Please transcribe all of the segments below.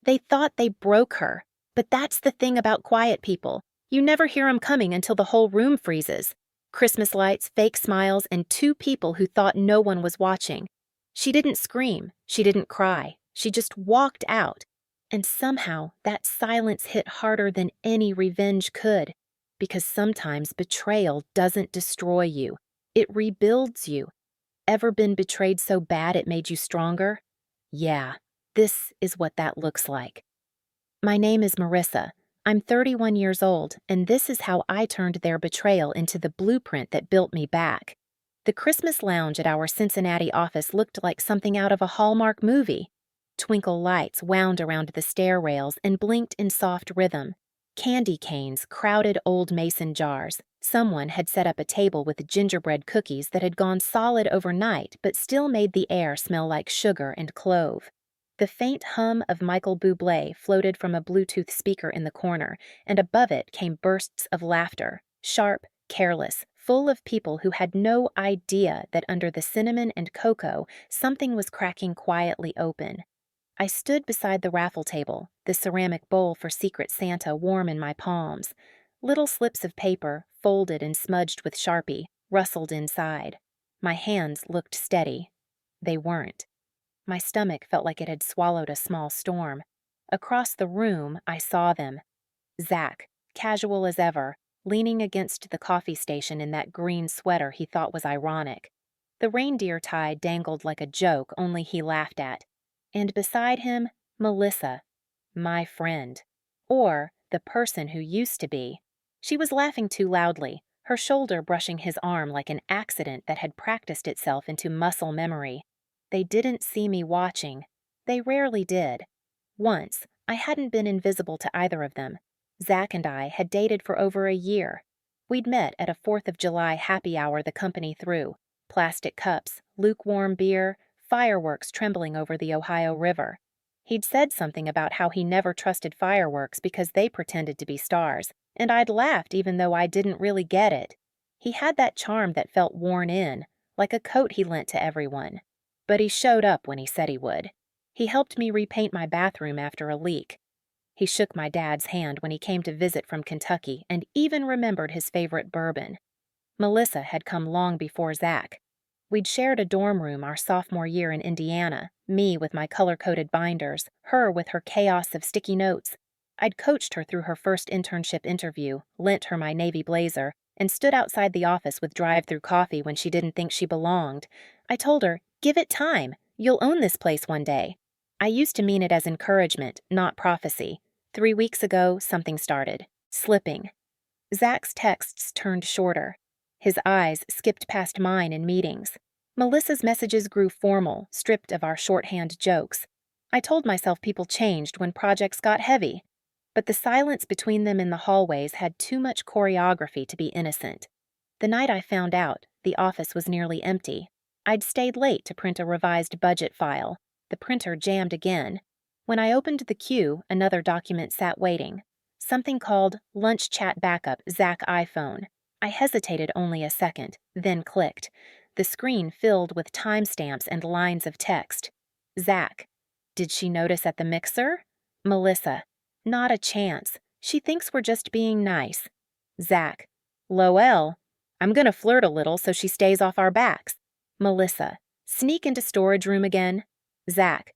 They thought they broke her. But that's the thing about quiet people. You never hear 'em coming until the whole room freezes. Christmas lights, fake smiles, and two people who thought no one was watching. She didn't scream. She didn't cry. She just walked out. And somehow that silence hit harder than any revenge could. Because sometimes betrayal doesn't destroy you. It rebuilds you. Ever been betrayed so bad it made you stronger? Yeah, this is what that looks like. My name is Marissa. I'm 31 years old, and this is how I turned their betrayal into the blueprint that built me back. The Christmas lounge at our Cincinnati office looked like something out of a Hallmark movie. Twinkle lights wound around the stair rails and blinked in soft rhythm. Candy canes crowded old mason jars. Someone had set up a table with gingerbread cookies that had gone solid overnight but still made the air smell like sugar and clove. The faint hum of Michael Bublé floated from a Bluetooth speaker in the corner, and above it came bursts of laughter, sharp, careless, full of people who had no idea that under the cinnamon and cocoa something was cracking quietly open. I stood beside the raffle table, the ceramic bowl for Secret Santa warm in my palms. Little slips of paper, folded and smudged with Sharpie, rustled inside. My hands looked steady. They weren't. My stomach felt like it had swallowed a small storm. Across the room, I saw them. Zach, casual as ever, leaning against the coffee station in that green sweater he thought was ironic. The reindeer tie dangled like a joke only he laughed at. And beside him, Melissa, my friend. Or the person who used to be. She was laughing too loudly, her shoulder brushing his arm like an accident that had practiced itself into muscle memory. They didn't see me watching. They rarely did. Once, I hadn't been invisible to either of them. Zach and I had dated for over a year. We'd met at a 4th of July happy hour the company threw. Plastic cups, lukewarm beer, fireworks trembling over the Ohio River. He'd said something about how he never trusted fireworks because they pretended to be stars, and I'd laughed even though I didn't really get it. He had that charm that felt worn in, like a coat he lent to everyone. But he showed up when he said he would. He helped me repaint my bathroom after a leak. He shook my dad's hand when he came to visit from Kentucky and even remembered his favorite bourbon. Melissa had come long before Zach. We'd shared a dorm room our sophomore year in Indiana, me with my color-coded binders, her with her chaos of sticky notes. I'd coached her through her first internship interview, lent her my navy blazer, and stood outside the office with drive-through coffee when she didn't think she belonged. I told her, "Give it time. You'll own this place one day." I used to mean it as encouragement, not prophecy. 3 weeks ago, something started. Slipping. Zach's texts turned shorter. His eyes skipped past mine in meetings. Melissa's messages grew formal, stripped of our shorthand jokes. I told myself people changed when projects got heavy. But the silence between them in the hallways had too much choreography to be innocent. The night I found out, the office was nearly empty. I'd stayed late to print a revised budget file. The printer jammed again. When I opened the queue, another document sat waiting. Something called Lunch Chat Backup Zach iPhone. I hesitated only a second, then clicked. The screen filled with timestamps and lines of text. Zach. Did she notice at the mixer? Melissa. Not a chance. She thinks we're just being nice. Zach. Lowell. I'm gonna flirt a little so she stays off our backs. Melissa. Sneak into storage room again. Zach.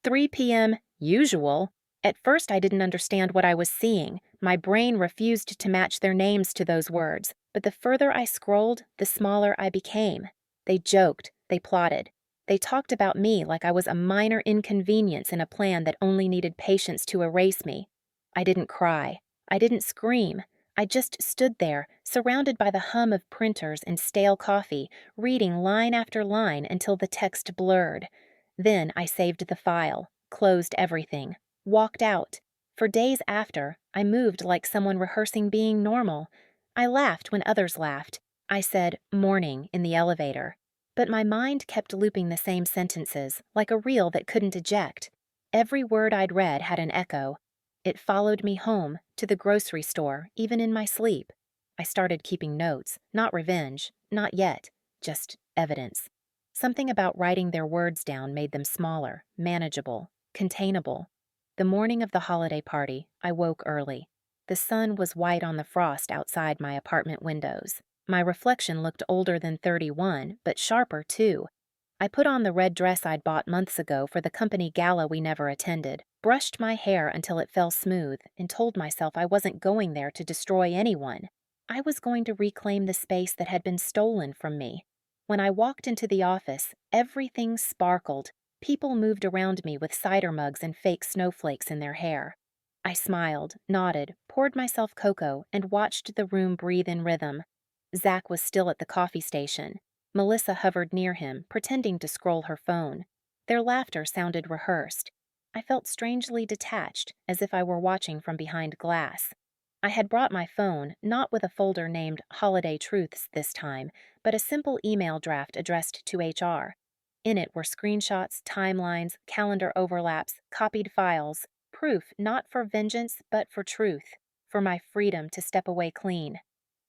3 p.m. Usual. At first I didn't understand what I was seeing. My brain refused to match their names to those words, but the further I scrolled, the smaller I became. They joked, they plotted. They talked about me like I was a minor inconvenience in a plan that only needed patience to erase me. I didn't cry. I didn't scream. I just stood there, surrounded by the hum of printers and stale coffee, reading line after line until the text blurred. Then I saved the file, closed everything, walked out. For days after, I moved like someone rehearsing being normal. I laughed when others laughed. I said, "morning," in the elevator. But my mind kept looping the same sentences, like a reel that couldn't eject. Every word I'd read had an echo. It followed me home, to the grocery store, even in my sleep. I started keeping notes, not revenge, not yet, just evidence. Something about writing their words down made them smaller, manageable, containable. The morning of the holiday party, I woke early. The sun was white on the frost outside my apartment windows. My reflection looked older than 31, but sharper too. I put on the red dress I'd bought months ago for the company gala we never attended, brushed my hair until it fell smooth, and told myself I wasn't going there to destroy anyone. I was going to reclaim the space that had been stolen from me. When I walked into the office, everything sparkled. People moved around me with cider mugs and fake snowflakes in their hair. I smiled, nodded, poured myself cocoa, and watched the room breathe in rhythm. Zach was still at the coffee station. Melissa hovered near him, pretending to scroll her phone. Their laughter sounded rehearsed. I felt strangely detached, as if I were watching from behind glass. I had brought my phone, not with a folder named Holiday Truths this time, but a simple email draft addressed to HR. In it were screenshots, timelines, calendar overlaps, copied files, proof not for vengeance but for truth, for my freedom to step away clean.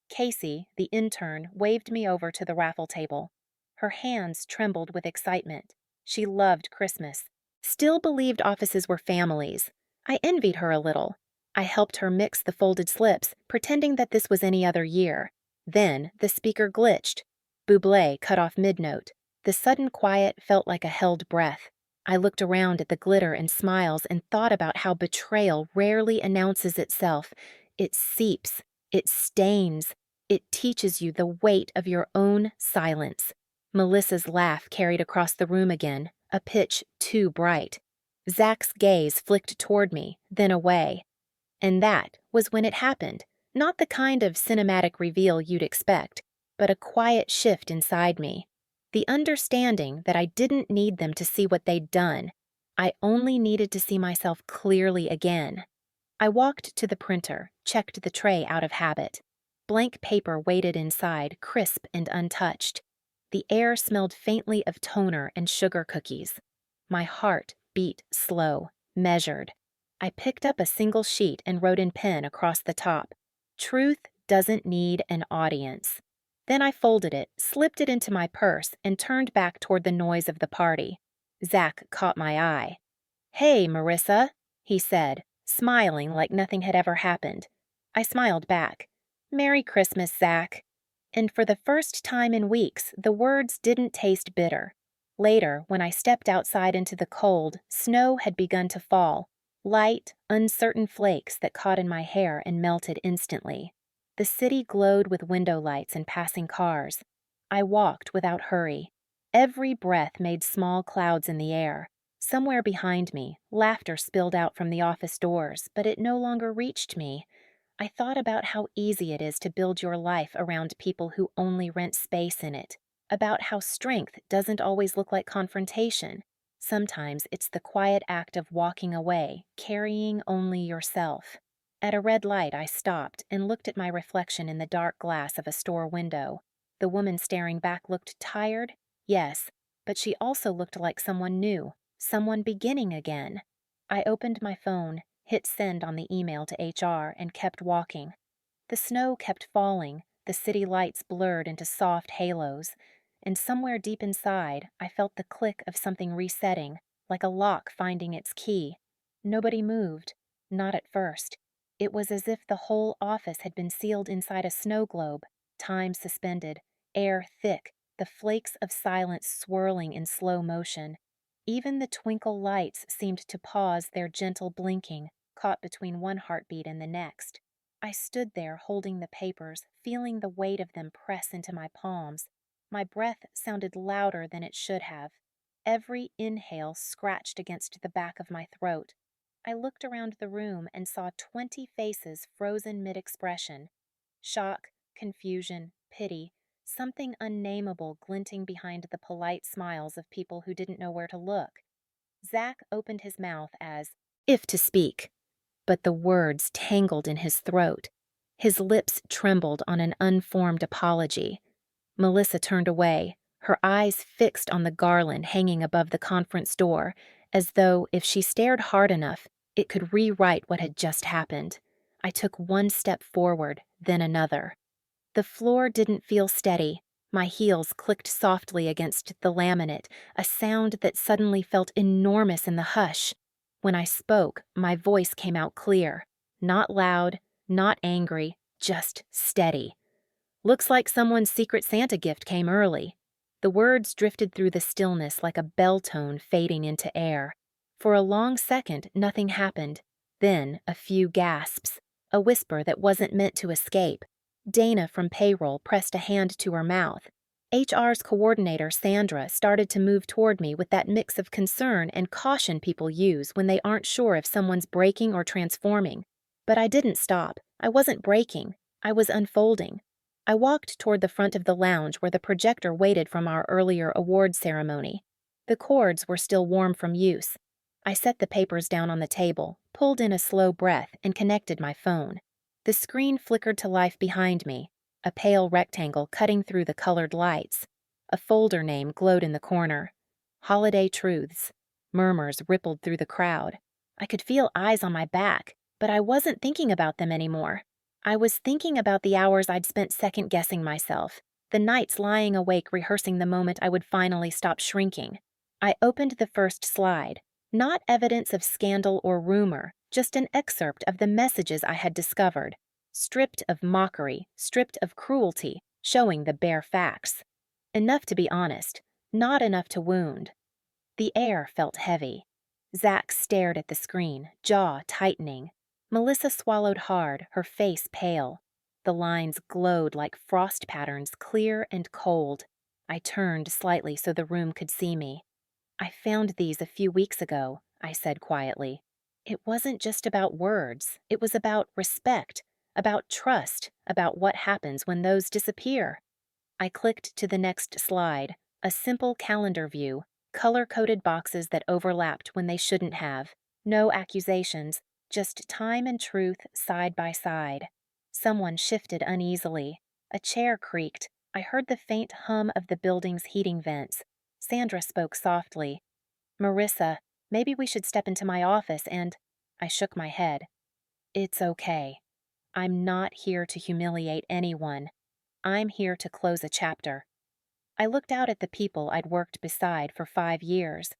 Casey, the intern, waved me over to the raffle table. Her hands trembled with excitement. She loved Christmas, still believed offices were families. I envied her a little. I helped her mix the folded slips, pretending that this was any other year. Then the speaker glitched. Bublé cut off mid-note. The sudden quiet felt like a held breath. I looked around at the glitter and smiles and thought about how betrayal rarely announces itself. It seeps. It stains. It teaches you the weight of your own silence. Melissa's laugh carried across the room again, a pitch too bright. Zach's gaze flicked toward me, then away. And that was when it happened. Not the kind of cinematic reveal you'd expect, but a quiet shift inside me. The understanding that I didn't need them to see what they'd done. I only needed to see myself clearly again. I walked to the printer, checked the tray out of habit. Blank paper waited inside, crisp and untouched. The air smelled faintly of toner and sugar cookies. My heart beat slow, measured. I picked up a single sheet and wrote in pen across the top, "Truth doesn't need an audience." Then I folded it, slipped it into my purse, and turned back toward the noise of the party. Zach caught my eye. "Hey, Marissa," he said, smiling like nothing had ever happened. I smiled back. "Merry Christmas, Zach." And for the first time in weeks, the words didn't taste bitter. Later, when I stepped outside into the cold, snow had begun to fall. Light, uncertain flakes that caught in my hair and melted instantly. The city glowed with window lights and passing cars. I walked without hurry. Every breath made small clouds in the air. Somewhere behind me, laughter spilled out from the office doors, but it no longer reached me. I thought about how easy it is to build your life around people who only rent space in it, about how strength doesn't always look like confrontation. Sometimes it's the quiet act of walking away, carrying only yourself. At a red light, I stopped and looked at my reflection in the dark glass of a store window. The woman staring back looked tired, yes, but she also looked like someone new, someone beginning again. I opened my phone, hit send on the email to HR, and kept walking. The snow kept falling, the city lights blurred into soft halos, and somewhere deep inside, I felt the click of something resetting, like a lock finding its key. Nobody moved, not at first. It was as if the whole office had been sealed inside a snow globe, time suspended, air thick, the flakes of silence swirling in slow motion. Even the twinkle lights seemed to pause their gentle blinking, caught between one heartbeat and the next. I stood there holding the papers, feeling the weight of them press into my palms. My breath sounded louder than it should have. Every inhale scratched against the back of my throat. I looked around the room and saw 20 faces frozen mid-expression. Shock, confusion, pity, something unnameable glinting behind the polite smiles of people who didn't know where to look. Zach opened his mouth as if to speak, but the words tangled in his throat. His lips trembled on an unformed apology. Melissa turned away, her eyes fixed on the garland hanging above the conference door, as though, if she stared hard enough, it could rewrite what had just happened. I took one step forward, then another. The floor didn't feel steady. My heels clicked softly against the laminate, a sound that suddenly felt enormous in the hush. When I spoke, my voice came out clear. Not loud, not angry, just steady. Looks like someone's secret Santa gift came early. The words drifted through the stillness like a bell tone fading into air. For a long second, nothing happened. Then, a few gasps. A whisper that wasn't meant to escape. Dana from payroll pressed a hand to her mouth. HR's coordinator, Sandra, started to move toward me with that mix of concern and caution people use when they aren't sure if someone's breaking or transforming. But I didn't stop. I wasn't breaking. I was unfolding. I walked toward the front of the lounge where the projector waited from our earlier award ceremony. The cords were still warm from use. I set the papers down on the table, pulled in a slow breath, and connected my phone. The screen flickered to life behind me, a pale rectangle cutting through the colored lights. A folder name glowed in the corner. Holiday Truths. Murmurs rippled through the crowd. I could feel eyes on my back, but I wasn't thinking about them anymore. I was thinking about the hours I'd spent second-guessing myself, the nights lying awake rehearsing the moment I would finally stop shrinking. I opened the first slide. Not evidence of scandal or rumor, just an excerpt of the messages I had discovered, stripped of mockery, stripped of cruelty, showing the bare facts. Enough to be honest, not enough to wound. The air felt heavy. Zach stared at the screen, jaw tightening. Melissa swallowed hard, her face pale. The lines glowed like frost patterns, clear and cold. I turned slightly so the room could see me. I found these a few weeks ago, I said quietly. It wasn't just about words. It was about respect, about trust, about what happens when those disappear. I clicked to the next slide, a simple calendar view, color-coded boxes that overlapped when they shouldn't have. No accusations, just time and truth side by side. Someone shifted uneasily. A chair creaked. I heard the faint hum of the building's heating vents. Sandra spoke softly. "Marissa, maybe we should step into my office and—" I shook my head. "It's okay. I'm not here to humiliate anyone. I'm here to close a chapter." I looked out at the people I'd worked beside for 5 years.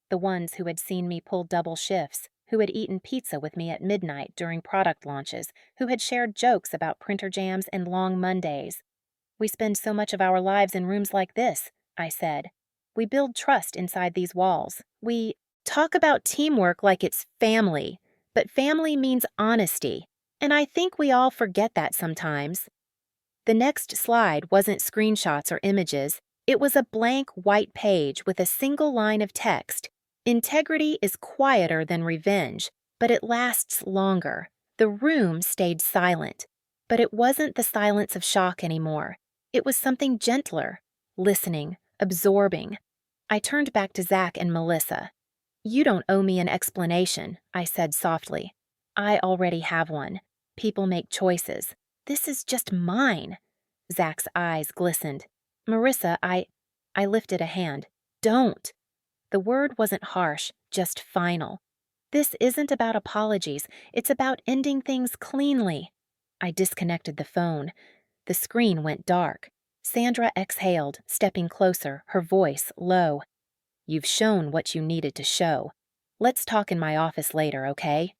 The ones who had seen me pull double shifts, who had eaten pizza with me at midnight during product launches, who had shared jokes about printer jams and long Mondays. "We spend so much of our lives in rooms like this," I said. "We build trust inside these walls. We talk about teamwork like it's family, but family means honesty, and I think we all forget that sometimes." The next slide wasn't screenshots or images. It was a blank white page with a single line of text. "Integrity is quieter than revenge, but it lasts longer." The room stayed silent, but it wasn't the silence of shock anymore. It was something gentler, listening, absorbing. I turned back to Zach and Melissa. "You don't owe me an explanation," I said softly. "I already have one. People make choices. This is just mine." Zach's eyes glistened. "Marissa, I lifted a hand. "Don't." The word wasn't harsh, just final. "This isn't about apologies. It's about ending things cleanly." I disconnected the phone. The screen went dark. Sandra exhaled, stepping closer, her voice low. "You've shown what you needed to show. Let's talk in my office later, okay?"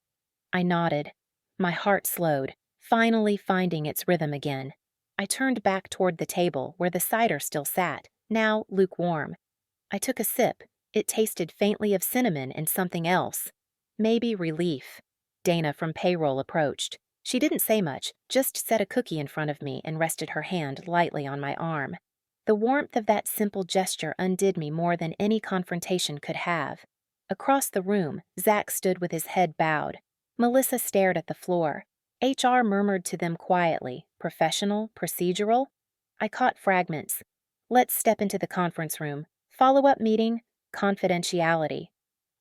I nodded. My heart slowed, finally finding its rhythm again. I turned back toward the table where the cider still sat, now lukewarm. I took a sip. It tasted faintly of cinnamon and something else. Maybe relief. Dana from payroll approached. She didn't say much, just set a cookie in front of me and rested her hand lightly on my arm. The warmth of that simple gesture undid me more than any confrontation could have. Across the room, Zach stood with his head bowed. Melissa stared at the floor. HR murmured to them quietly, professional, procedural. I caught fragments. "Let's step into the conference room. Follow-up meeting, confidentiality."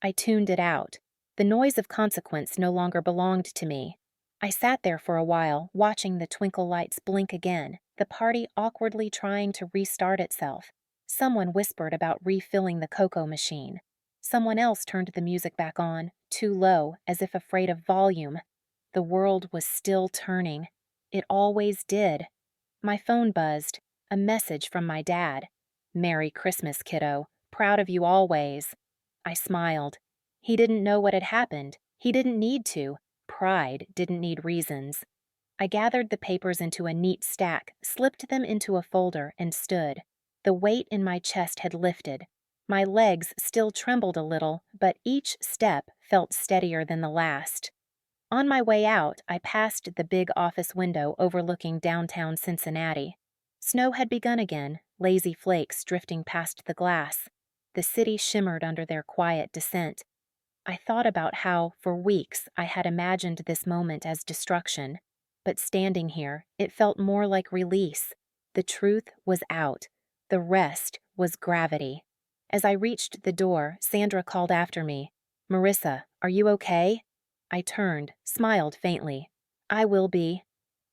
I tuned it out. The noise of consequence no longer belonged to me. I sat there for a while, watching the twinkle lights blink again, the party awkwardly trying to restart itself. Someone whispered about refilling the cocoa machine. Someone else turned the music back on, too low, as if afraid of volume. The world was still turning. It always did. My phone buzzed. A message from my dad. "Merry Christmas, kiddo. Proud of you always." I smiled. He didn't know what had happened. He didn't need to. Pride didn't need reasons. I gathered the papers into a neat stack, slipped them into a folder, and stood. The weight in my chest had lifted. My legs still trembled a little, but each step felt steadier than the last. On my way out, I passed the big office window overlooking downtown Cincinnati. Snow had begun again, lazy flakes drifting past the glass. The city shimmered under their quiet descent. I thought about how, for weeks, I had imagined this moment as destruction. But standing here, it felt more like release. The truth was out. The rest was gravity. As I reached the door, Sandra called after me. "Marissa, are you okay?" I turned, smiled faintly. "I will be."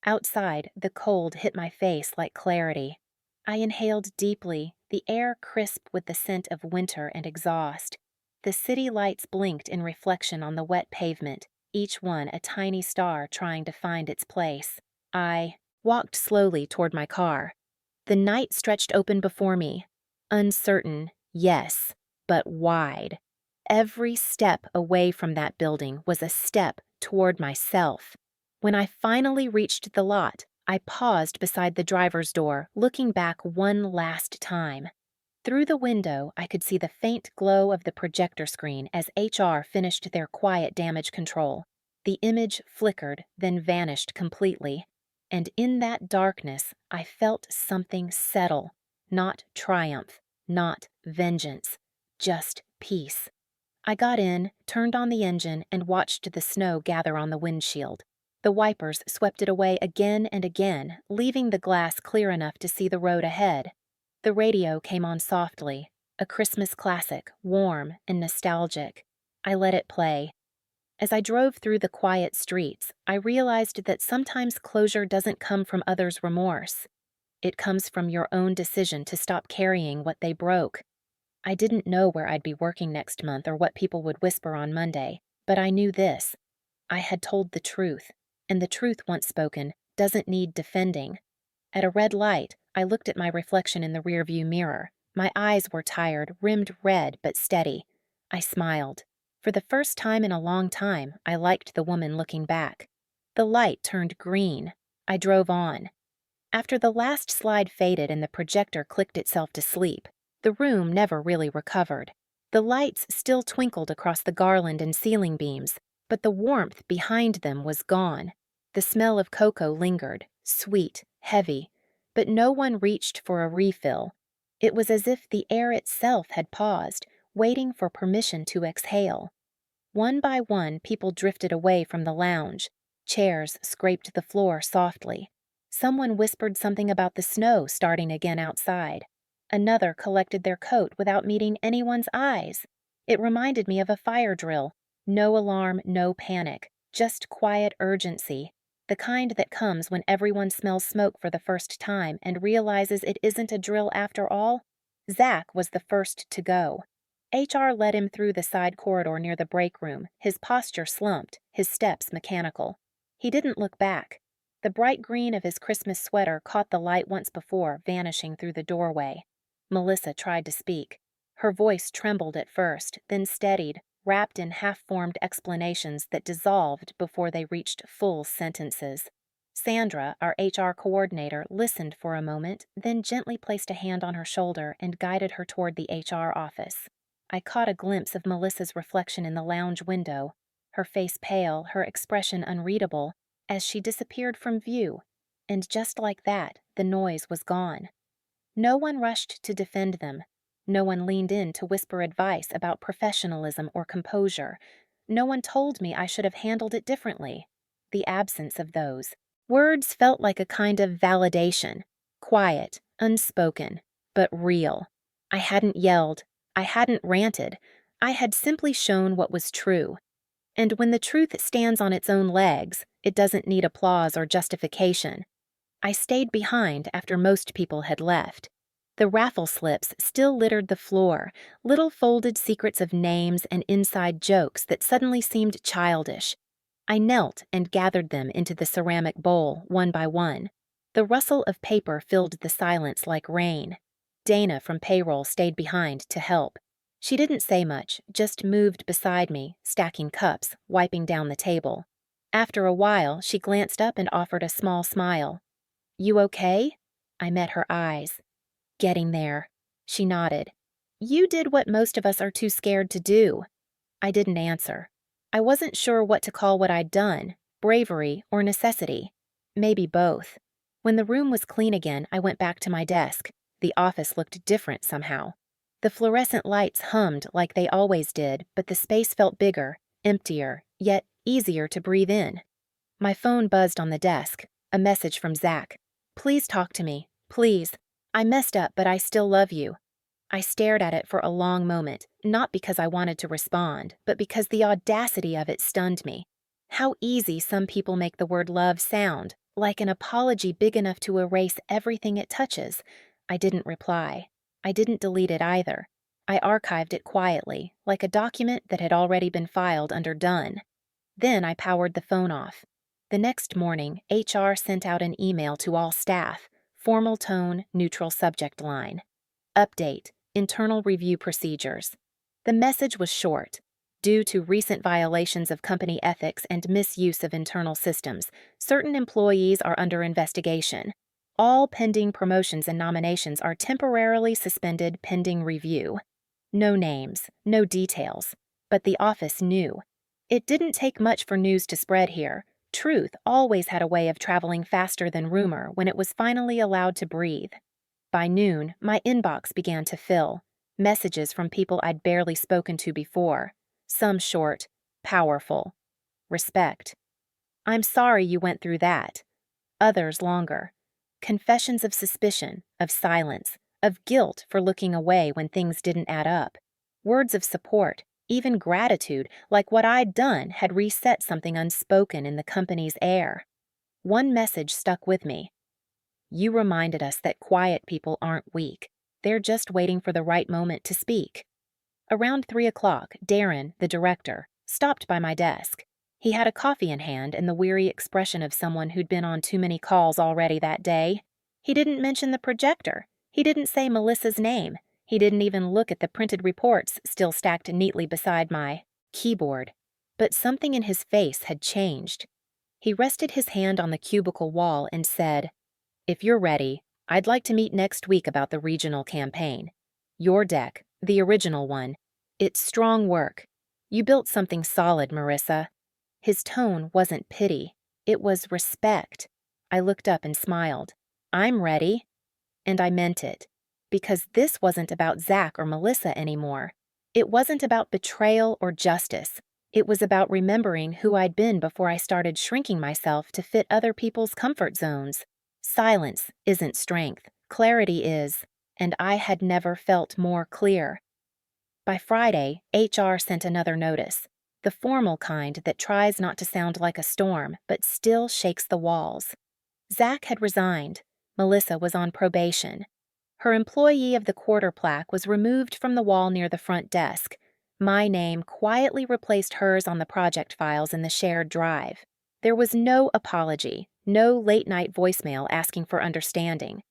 Outside, the cold hit my face like clarity. I inhaled deeply, the air crisp with the scent of winter and exhaust. The city lights blinked in reflection on the wet pavement, each one a tiny star trying to find its place. I walked slowly toward my car. The night stretched open before me. Uncertain, yes, but wide. Every step away from that building was a step toward myself. When I finally reached the lot, I paused beside the driver's door, looking back one last time. Through the window, I could see the faint glow of the projector screen as HR finished their quiet damage control. The image flickered, then vanished completely. And in that darkness, I felt something settle. Not triumph, not vengeance, just peace. I got in, turned on the engine, and watched the snow gather on the windshield. The wipers swept it away again and again, leaving the glass clear enough to see the road ahead. The radio came on softly, a Christmas classic, warm and nostalgic. I let it play. As I drove through the quiet streets, I realized that sometimes closure doesn't come from others' remorse. It comes from your own decision to stop carrying what they broke. I didn't know where I'd be working next month or what people would whisper on Monday, but I knew this. I had told the truth, and the truth once spoken doesn't need defending. At a red light, I looked at my reflection in the rearview mirror. My eyes were tired, rimmed red but steady. I smiled. For the first time in a long time, I liked the woman looking back. The light turned green. I drove on. After the last slide faded and the projector clicked itself to sleep, the room never really recovered. The lights still twinkled across the garland and ceiling beams, but the warmth behind them was gone. The smell of cocoa lingered, sweet, heavy, but no one reached for a refill. It was as if the air itself had paused, waiting for permission to exhale. One by one, people drifted away from the lounge. Chairs scraped the floor softly. Someone whispered something about the snow starting again outside. Another collected their coat without meeting anyone's eyes. It reminded me of a fire drill. No alarm, no panic, just quiet urgency. The kind that comes when everyone smells smoke for the first time and realizes it isn't a drill after all. Zach was the first to go. HR led him through the side corridor near the break room, his posture slumped, his steps mechanical. He didn't look back. The bright green of his Christmas sweater caught the light once before, vanishing through the doorway. Melissa tried to speak. Her voice trembled at first, then steadied, wrapped in half-formed explanations that dissolved before they reached full sentences. Sandra, our HR coordinator, listened for a moment, then gently placed a hand on her shoulder and guided her toward the HR office. I caught a glimpse of Melissa's reflection in the lounge window, her face pale, her expression unreadable, as she disappeared from view, and just like that, the noise was gone. No one rushed to defend them. No one leaned in to whisper advice about professionalism or composure. No one told me I should have handled it differently. The absence of those. Words felt like a kind of validation. Quiet, unspoken, but real. I hadn't yelled. I hadn't ranted. I had simply shown what was true. And when the truth stands on its own legs, it doesn't need applause or justification. I stayed behind after most people had left. The raffle slips still littered the floor, little folded secrets of names and inside jokes that suddenly seemed childish. I knelt and gathered them into the ceramic bowl, one by one. The rustle of paper filled the silence like rain. Dana from payroll stayed behind to help. She didn't say much, just moved beside me, stacking cups, wiping down the table. After a while, she glanced up and offered a small smile. "You okay?" I met her eyes. "Getting there." She nodded. "You did what most of us are too scared to do." I didn't answer. I wasn't sure what to call what I'd done, bravery or necessity. Maybe both. When the room was clean again, I went back to my desk. The office looked different somehow. The fluorescent lights hummed like they always did, but the space felt bigger, emptier, yet easier to breathe in. My phone buzzed on the desk. A message from Zach. "Please talk to me. Please. I messed up, but I still love you." I stared at it for a long moment, not because I wanted to respond, but because the audacity of it stunned me. How easy some people make the word love sound, like an apology big enough to erase everything it touches. I didn't reply. I didn't delete it either. I archived it quietly, like a document that had already been filed under done. Then I powered the phone off. The next morning, HR sent out an email to all staff, formal tone, neutral subject line. Update, internal review procedures. The message was short. Due to recent violations of company ethics and misuse of internal systems, certain employees are under investigation. All pending promotions and nominations are temporarily suspended pending review. No names, no details. But the office knew. It didn't take much for news to spread here. Truth always had a way of traveling faster than rumor when it was finally allowed to breathe. By noon, my inbox began to fill. Messages from people I'd barely spoken to before. Some short, powerful. Respect. "I'm sorry you went through that." Others longer. Confessions of suspicion, of silence, of guilt for looking away when things didn't add up. Words of support, even gratitude, like what I'd done had reset something unspoken in the company's air. One message stuck with me. "You reminded us that quiet people aren't weak. They're just waiting for the right moment to speak." Around 3 o'clock, Darren, the director, stopped by my desk. He had a coffee in hand and the weary expression of someone who'd been on too many calls already that day. He didn't mention the projector. He didn't say Melissa's name. He didn't even look at the printed reports still stacked neatly beside my keyboard. But something in his face had changed. He rested his hand on the cubicle wall and said, "If you're ready, I'd like to meet next week about the regional campaign. Your deck, the original one. It's strong work. You built something solid, Marissa." His tone wasn't pity. It was respect. I looked up and smiled. "I'm ready." And I meant it. Because this wasn't about Zach or Melissa anymore. It wasn't about betrayal or justice. It was about remembering who I'd been before I started shrinking myself to fit other people's comfort zones. Silence isn't strength. Clarity is. And I had never felt more clear. By Friday, HR sent another notice. The formal kind that tries not to sound like a storm, but still shakes the walls. Zach had resigned. Melissa was on probation. Her Employee of the Quarter plaque was removed from the wall near the front desk. My name quietly replaced hers on the project files in the shared drive. There was no apology, no late-night voicemail asking for understanding.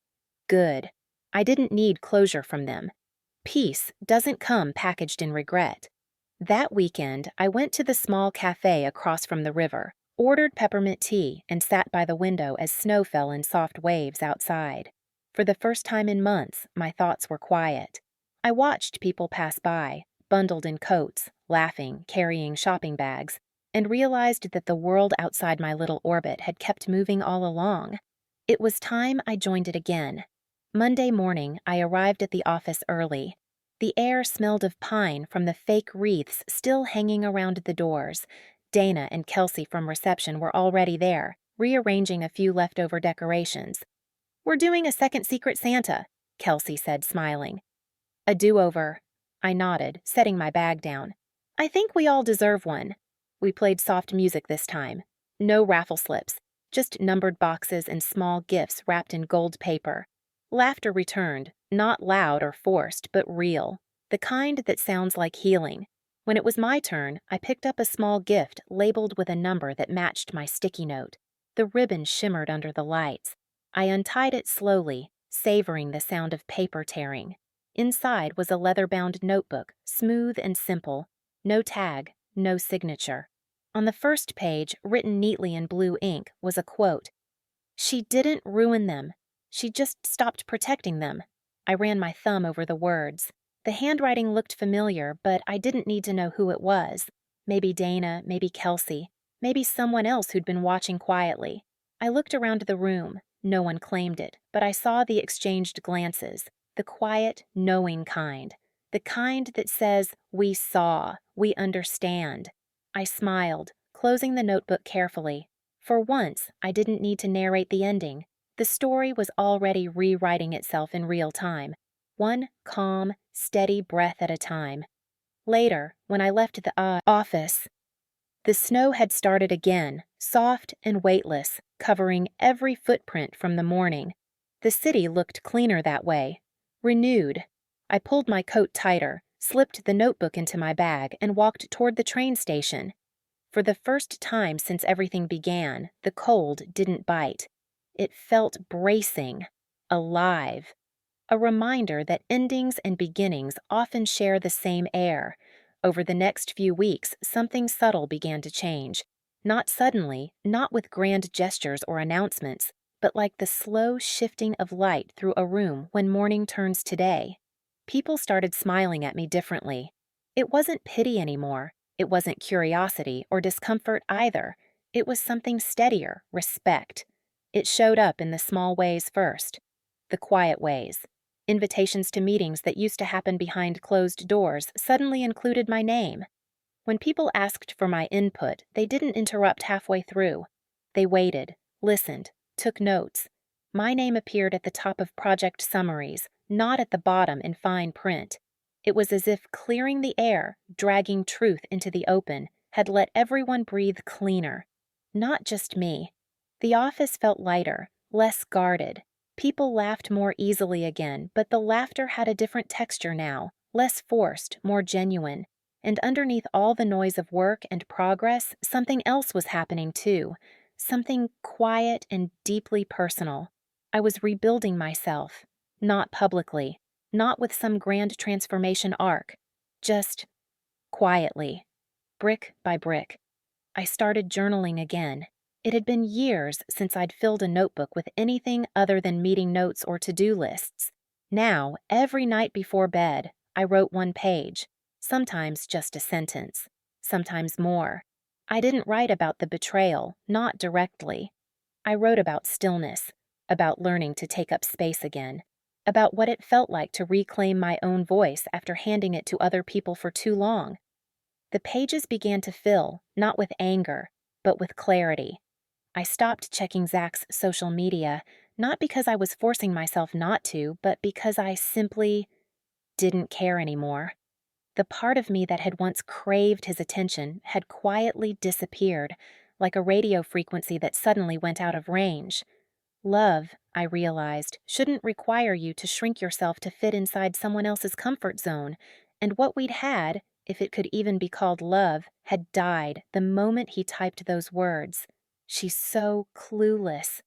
Good. I didn't need closure from them. Peace doesn't come packaged in regret. That weekend, I went to the small cafe across from the river, ordered peppermint tea, and sat by the window as snow fell in soft waves outside. For the first time in months, my thoughts were quiet. I watched people pass by, bundled in coats, laughing, carrying shopping bags, and realized that the world outside my little orbit had kept moving all along. It was time I joined it again. Monday morning, I arrived at the office early. The air smelled of pine from the fake wreaths still hanging around the doors. Dana and Kelsey from reception were already there, rearranging a few leftover decorations. "We're doing a second Secret Santa," Kelsey said, smiling. "A do-over." I nodded, setting my bag down. "I think we all deserve one." We played soft music this time. No raffle slips, just numbered boxes and small gifts wrapped in gold paper. Laughter returned, not loud or forced, but real, the kind that sounds like healing. When it was my turn, I picked up a small gift labeled with a number that matched my sticky note. The ribbon shimmered under the lights. I untied it slowly, savoring the sound of paper tearing. Inside was a leather-bound notebook, smooth and simple. No tag, no signature. On the first page, written neatly in blue ink, was a quote. "She didn't ruin them. She just stopped protecting them." I ran my thumb over the words. The handwriting looked familiar, but I didn't need to know who it was. Maybe Dana, maybe Kelsey, maybe someone else who'd been watching quietly. I looked around the room. No one claimed it, but I saw the exchanged glances, the quiet, knowing kind. The kind that says, "We saw, we understand." I smiled, closing the notebook carefully. For once, I didn't need to narrate the ending. The story was already rewriting itself in real time, one calm, steady breath at a time. Later, when I left the office, the snow had started again, soft and weightless, covering every footprint from the morning. The city looked cleaner that way, renewed. I pulled my coat tighter, slipped the notebook into my bag, and walked toward the train station. For the first time since everything began, the cold didn't bite. It felt bracing, alive. A reminder that endings and beginnings often share the same air. Over the next few weeks, something subtle began to change. Not suddenly, not with grand gestures or announcements, but like the slow shifting of light through a room when morning turns to day. People started smiling at me differently. It wasn't pity anymore. It wasn't curiosity or discomfort either. It was something steadier, respect. It showed up in the small ways first, the quiet ways. Invitations to meetings that used to happen behind closed doors suddenly included my name. When people asked for my input, they didn't interrupt halfway through. They waited, listened, took notes. My name appeared at the top of project summaries, not at the bottom in fine print. It was as if clearing the air, dragging truth into the open, had let everyone breathe cleaner. Not just me. The office felt lighter, less guarded. People laughed more easily again, but the laughter had a different texture now, less forced, more genuine. And underneath all the noise of work and progress, something else was happening too. Something quiet and deeply personal. I was rebuilding myself. Not publicly. Not with some grand transformation arc. Just quietly. Brick by brick. I started journaling again. It had been years since I'd filled a notebook with anything other than meeting notes or to-do lists. Now, every night before bed, I wrote one page. Sometimes just a sentence. Sometimes more. I didn't write about the betrayal, not directly. I wrote about stillness, about learning to take up space again, about what it felt like to reclaim my own voice after handing it to other people for too long. The pages began to fill, not with anger, but with clarity. I stopped checking Zach's social media, not because I was forcing myself not to, but because I simply didn't care anymore. The part of me that had once craved his attention had quietly disappeared, like a radio frequency that suddenly went out of range. Love, I realized, shouldn't require you to shrink yourself to fit inside someone else's comfort zone, and what we'd had, if it could even be called love, had died the moment he typed those words. She's so clueless.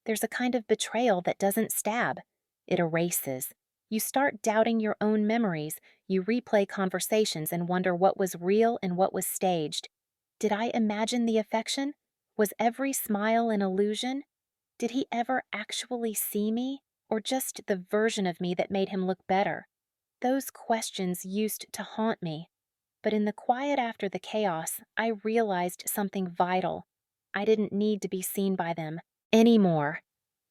There's a kind of betrayal that doesn't stab. It erases. You start doubting your own memories, you replay conversations and wonder what was real and what was staged. Did I imagine the affection? Was every smile an illusion? Did he ever actually see me, or just the version of me that made him look better? Those questions used to haunt me. But in the quiet after the chaos, I realized something vital. I didn't need to be seen by them anymore,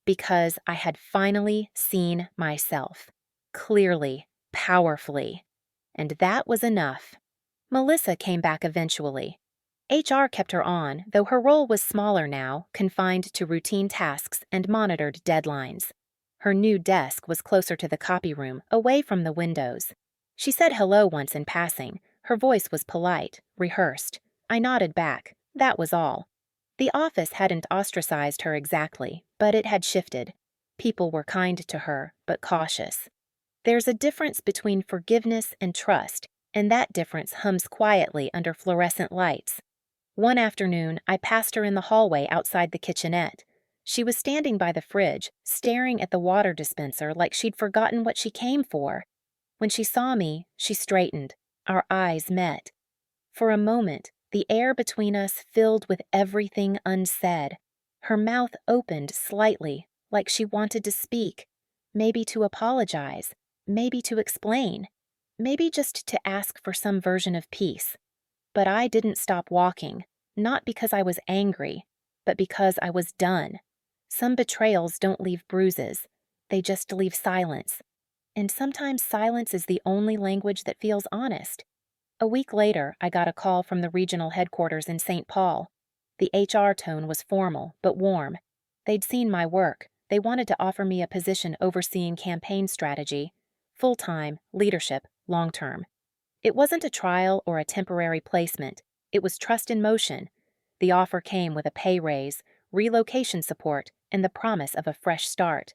because I had finally seen myself. Clearly, powerfully. And that was enough. Melissa came back eventually. HR kept her on, though her role was smaller now, confined to routine tasks and monitored deadlines. Her new desk was closer to the copy room, away from the windows. She said hello once in passing. Her voice was polite, rehearsed. I nodded back. That was all. The office hadn't ostracized her exactly, but it had shifted. People were kind to her, but cautious. There's a difference between forgiveness and trust, and that difference hums quietly under fluorescent lights. One afternoon, I passed her in the hallway outside the kitchenette. She was standing by the fridge, staring at the water dispenser like she'd forgotten what she came for. When she saw me, she straightened. Our eyes met. For a moment, the air between us filled with everything unsaid. Her mouth opened slightly, like she wanted to speak, maybe to apologize, maybe to explain, maybe just to ask for some version of peace. But I didn't stop walking, not because I was angry, but because I was done. Some betrayals don't leave bruises, they just leave silence. And sometimes silence is the only language that feels honest. A week later, I got a call from the regional headquarters in St. Paul. The HR tone was formal, but warm. They'd seen my work. They wanted to offer me a position overseeing campaign strategy, full-time, leadership, long-term. It wasn't a trial or a temporary placement. It was trust in motion. The offer came with a pay raise, relocation support, and the promise of a fresh start.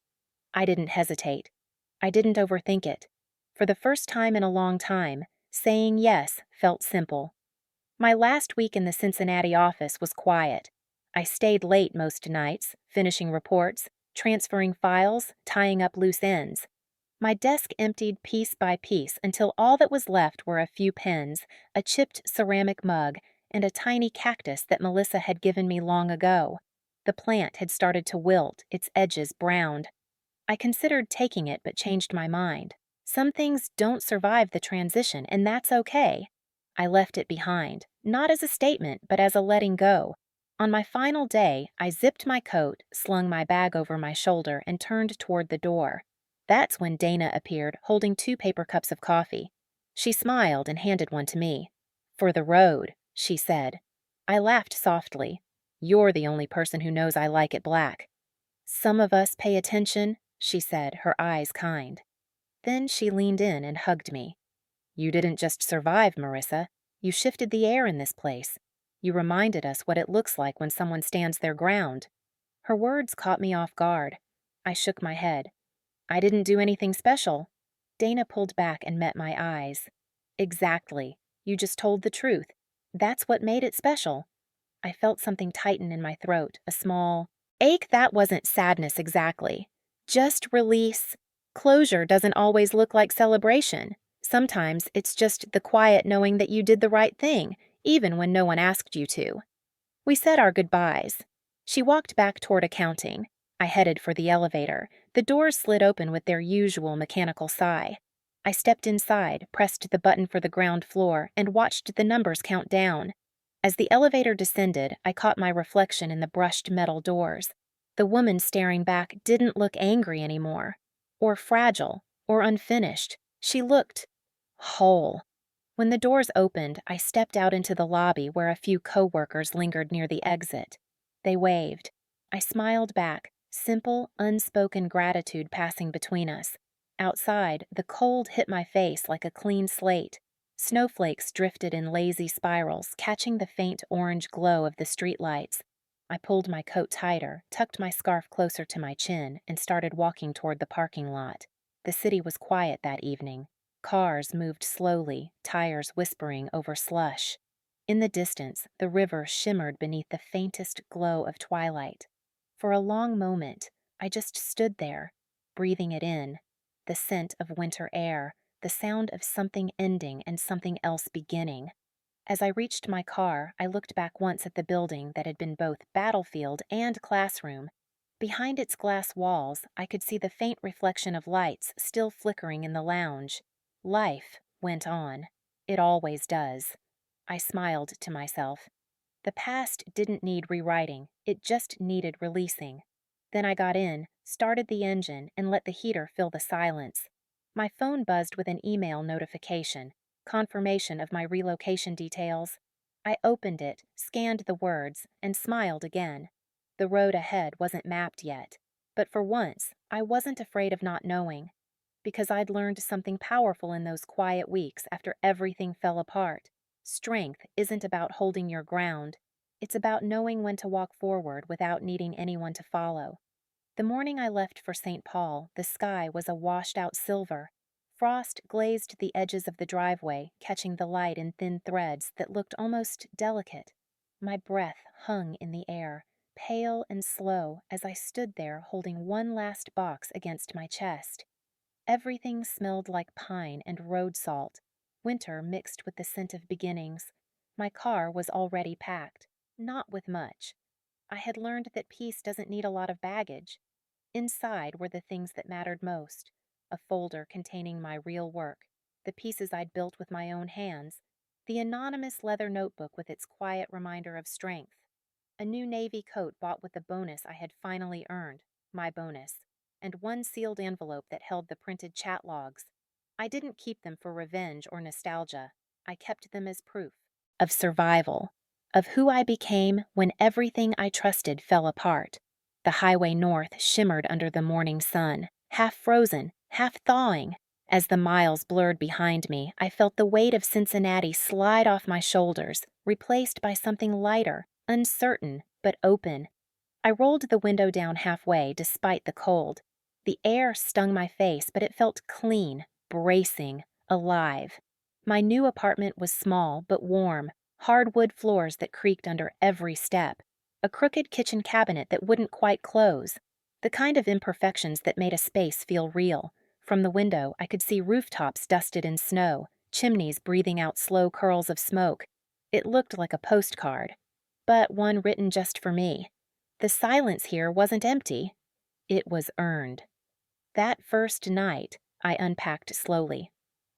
I didn't hesitate. I didn't overthink it. For the first time in a long time, saying yes felt simple. My last week in the Cincinnati office was quiet. I stayed late most nights, finishing reports, transferring files, tying up loose ends. My desk emptied piece by piece until all that was left were a few pens, a chipped ceramic mug, and a tiny cactus that Melissa had given me long ago. The plant had started to wilt, its edges browned. I considered taking it but changed my mind. Some things don't survive the transition, and that's okay. I left it behind, not as a statement, but as a letting go. On my final day, I zipped my coat, slung my bag over my shoulder, and turned toward the door. That's when Dana appeared, holding 2 paper cups of coffee. She smiled and handed one to me. "For the road," she said. I laughed softly. "You're the only person who knows I like it black." "Some of us pay attention," she said, her eyes kind. Then she leaned in and hugged me. "You didn't just survive, Marissa. You shifted the air in this place. You reminded us what it looks like when someone stands their ground." Her words caught me off guard. I shook my head. "I didn't do anything special." Dana pulled back and met my eyes. "Exactly. You just told the truth. That's what made it special." I felt something tighten in my throat, a small ache that wasn't sadness exactly. Just release. Closure doesn't always look like celebration. Sometimes it's just the quiet knowing that you did the right thing, even when no one asked you to. We said our goodbyes. She walked back toward accounting. I headed for the elevator. The doors slid open with their usual mechanical sigh. I stepped inside, pressed the button for the ground floor, and watched the numbers count down. As the elevator descended, I caught my reflection in the brushed metal doors. The woman staring back didn't look angry anymore, or fragile, or unfinished. She looked whole. When the doors opened, I stepped out into the lobby where a few coworkers lingered near the exit. They waved. I smiled back, simple, unspoken gratitude passing between us. Outside, the cold hit my face like a clean slate. Snowflakes drifted in lazy spirals, catching the faint orange glow of the streetlights. I pulled my coat tighter, tucked my scarf closer to my chin, and started walking toward the parking lot. The city was quiet that evening. Cars moved slowly, tires whispering over slush. In the distance, the river shimmered beneath the faintest glow of twilight. For a long moment, I just stood there, breathing it in, the scent of winter air, the sound of something ending and something else beginning. As I reached my car, I looked back once at the building that had been both battlefield and classroom. Behind its glass walls, I could see the faint reflection of lights still flickering in the lounge. Life went on. It always does. I smiled to myself. The past didn't need rewriting, it just needed releasing. Then I got in, started the engine, and let the heater fill the silence. My phone buzzed with an email notification, confirmation of my relocation details. I opened it, scanned the words, and smiled again. The road ahead wasn't mapped yet, but for once, I wasn't afraid of not knowing, because I'd learned something powerful in those quiet weeks after everything fell apart. Strength isn't about holding your ground. It's about knowing when to walk forward without needing anyone to follow. The morning I left for St. Paul, the sky was a washed-out silver. Frost glazed the edges of the driveway, catching the light in thin threads that looked almost delicate. My breath hung in the air, pale and slow, as I stood there holding one last box against my chest. Everything smelled like pine and road salt, winter mixed with the scent of beginnings. My car was already packed, not with much. I had learned that peace doesn't need a lot of baggage. Inside were the things that mattered most: a folder containing my real work, the pieces I'd built with my own hands, the anonymous leather notebook with its quiet reminder of strength, a new navy coat bought with the bonus I had finally earned, my bonus, and one sealed envelope that held the printed chat logs. I didn't keep them for revenge or nostalgia. I kept them as proof of survival, of who I became when everything I trusted fell apart. The highway north shimmered under the morning sun, half frozen, half thawing. As the miles blurred behind me, I felt the weight of Cincinnati slide off my shoulders, replaced by something lighter, uncertain, but open. I rolled the window down halfway despite the cold. The air stung my face, but it felt clean, bracing, alive. My new apartment was small but warm, hardwood floors that creaked under every step, a crooked kitchen cabinet that wouldn't quite close, the kind of imperfections that made a space feel real. From the window, I could see rooftops dusted in snow, chimneys breathing out slow curls of smoke. It looked like a postcard, but one written just for me. The silence here wasn't empty, it was earned. That first night, I unpacked slowly.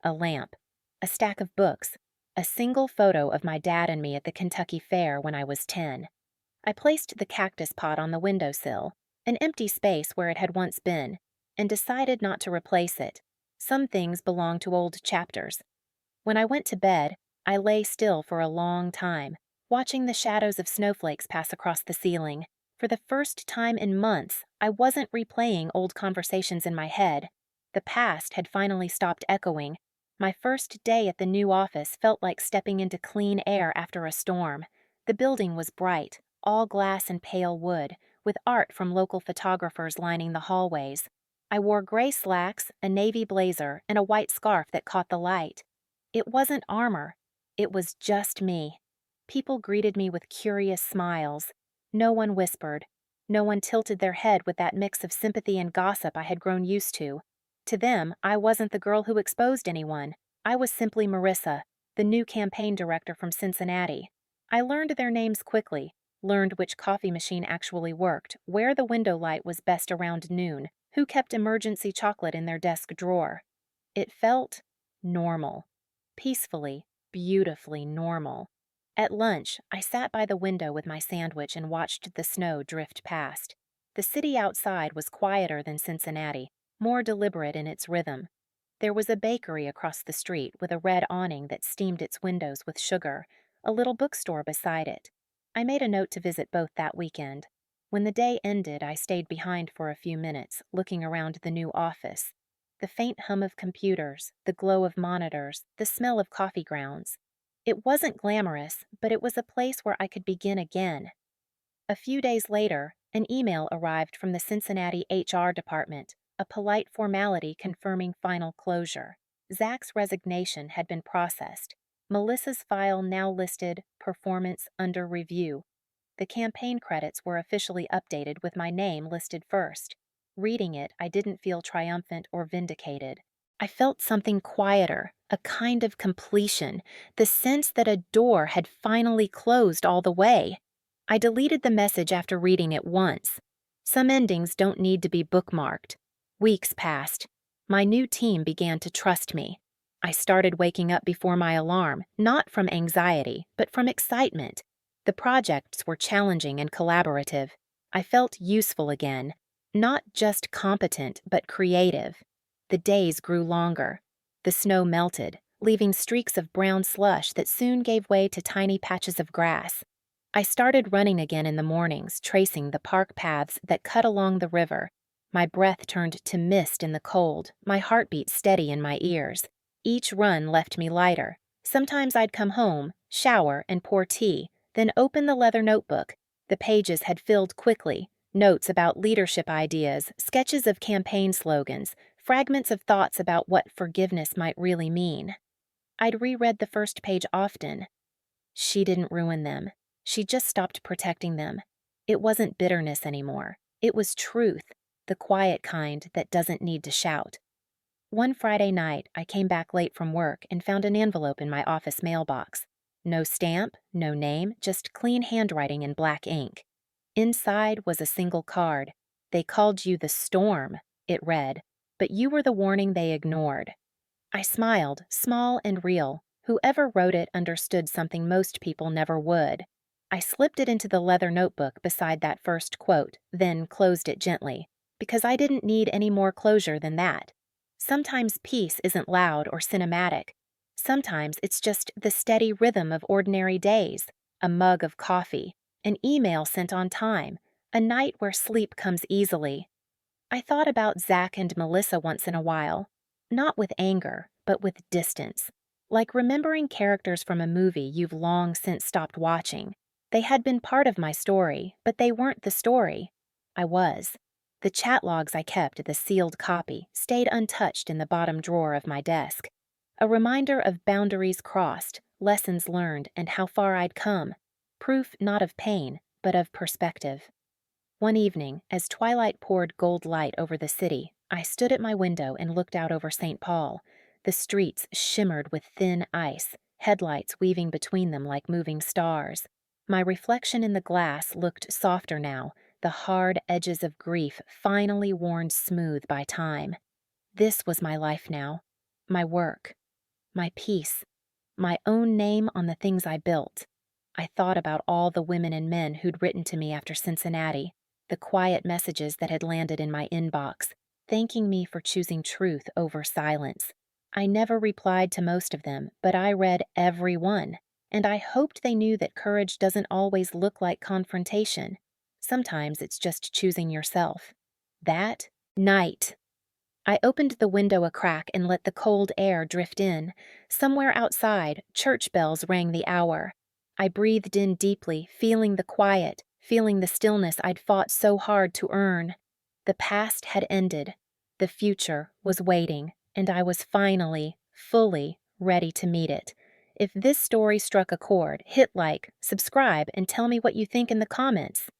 A lamp, a stack of books, a single photo of my dad and me at the Kentucky Fair when I was 10. I placed the cactus pot on the windowsill, an empty space where it had once been, and decided not to replace it. Some things belong to old chapters. When I went to bed, I lay still for a long time, watching the shadows of snowflakes pass across the ceiling. For the first time in months, I wasn't replaying old conversations in my head. The past had finally stopped echoing. My first day at the new office felt like stepping into clean air after a storm. The building was bright, all glass and pale wood, with art from local photographers lining the hallways. I wore gray slacks, a navy blazer, and a white scarf that caught the light. It wasn't armor. It was just me. People greeted me with curious smiles. No one whispered. No one tilted their head with that mix of sympathy and gossip I had grown used to. To them, I wasn't the girl who exposed anyone. I was simply Marissa, the new campaign director from Cincinnati. I learned their names quickly, learned which coffee machine actually worked, where the window light was best around noon, who kept emergency chocolate in their desk drawer. It felt normal. Peacefully, beautifully normal. At lunch, I sat by the window with my sandwich and watched the snow drift past. The city outside was quieter than Cincinnati, more deliberate in its rhythm. There was a bakery across the street with a red awning that steamed its windows with sugar, a little bookstore beside it. I made a note to visit both that weekend. When the day ended, I stayed behind for a few minutes, looking around the new office. The faint hum of computers, the glow of monitors, the smell of coffee grounds. It wasn't glamorous, but it was a place where I could begin again. A few days later, an email arrived from the Cincinnati HR department, a polite formality confirming final closure. Zach's resignation had been processed. Melissa's file now listed performance under review. The campaign credits were officially updated with my name listed first. Reading it, I didn't feel triumphant or vindicated. I felt something quieter, a kind of completion, the sense that a door had finally closed all the way. I deleted the message after reading it once. Some endings don't need to be bookmarked. Weeks passed. My new team began to trust me. I started waking up before my alarm, not from anxiety, but from excitement. The projects were challenging and collaborative. I felt useful again, not just competent, but creative. The days grew longer. The snow melted, leaving streaks of brown slush that soon gave way to tiny patches of grass. I started running again in the mornings, tracing the park paths that cut along the river. My breath turned to mist in the cold, my heartbeat steady in my ears. Each run left me lighter. Sometimes I'd come home, shower, and pour tea, then open the leather notebook. The pages had filled quickly. Notes about leadership ideas, sketches of campaign slogans, fragments of thoughts about what forgiveness might really mean. I'd reread the first page often. She didn't ruin them. She just stopped protecting them. It wasn't bitterness anymore. It was truth, the quiet kind that doesn't need to shout. One Friday night, I came back late from work and found an envelope in my office mailbox. No stamp, no name, just clean handwriting in black ink. Inside was a single card. "They called you the storm," it read, "but you were the warning they ignored." I smiled, small and real. Whoever wrote it understood something most people never would. I slipped it into the leather notebook beside that first quote, then closed it gently, because I didn't need any more closure than that. Sometimes peace isn't loud or cinematic. Sometimes it's just the steady rhythm of ordinary days, a mug of coffee, an email sent on time, a night where sleep comes easily. I thought about Zach and Melissa once in a while, not with anger, but with distance, like remembering characters from a movie you've long since stopped watching. They had been part of my story, but they weren't the story. I was. The chat logs I kept, the sealed copy, stayed untouched in the bottom drawer of my desk. A reminder of boundaries crossed, lessons learned, and how far I'd come. Proof not of pain, but of perspective. One evening, as twilight poured gold light over the city, I stood at my window and looked out over St. Paul. The streets shimmered with thin ice, headlights weaving between them like moving stars. My reflection in the glass looked softer now, the hard edges of grief finally worn smooth by time. This was my life now, my work, my peace, my own name on the things I built. I thought about all the women and men who'd written to me after Cincinnati, the quiet messages that had landed in my inbox, thanking me for choosing truth over silence. I never replied to most of them, but I read every one, and I hoped they knew that courage doesn't always look like confrontation. Sometimes it's just choosing yourself. That night, I opened the window a crack and let the cold air drift in. Somewhere outside, church bells rang the hour. I breathed in deeply, feeling the quiet, feeling the stillness I'd fought so hard to earn. The past had ended. The future was waiting, and I was finally, fully ready to meet it. If this story struck a chord, hit like, subscribe, and tell me what you think in the comments.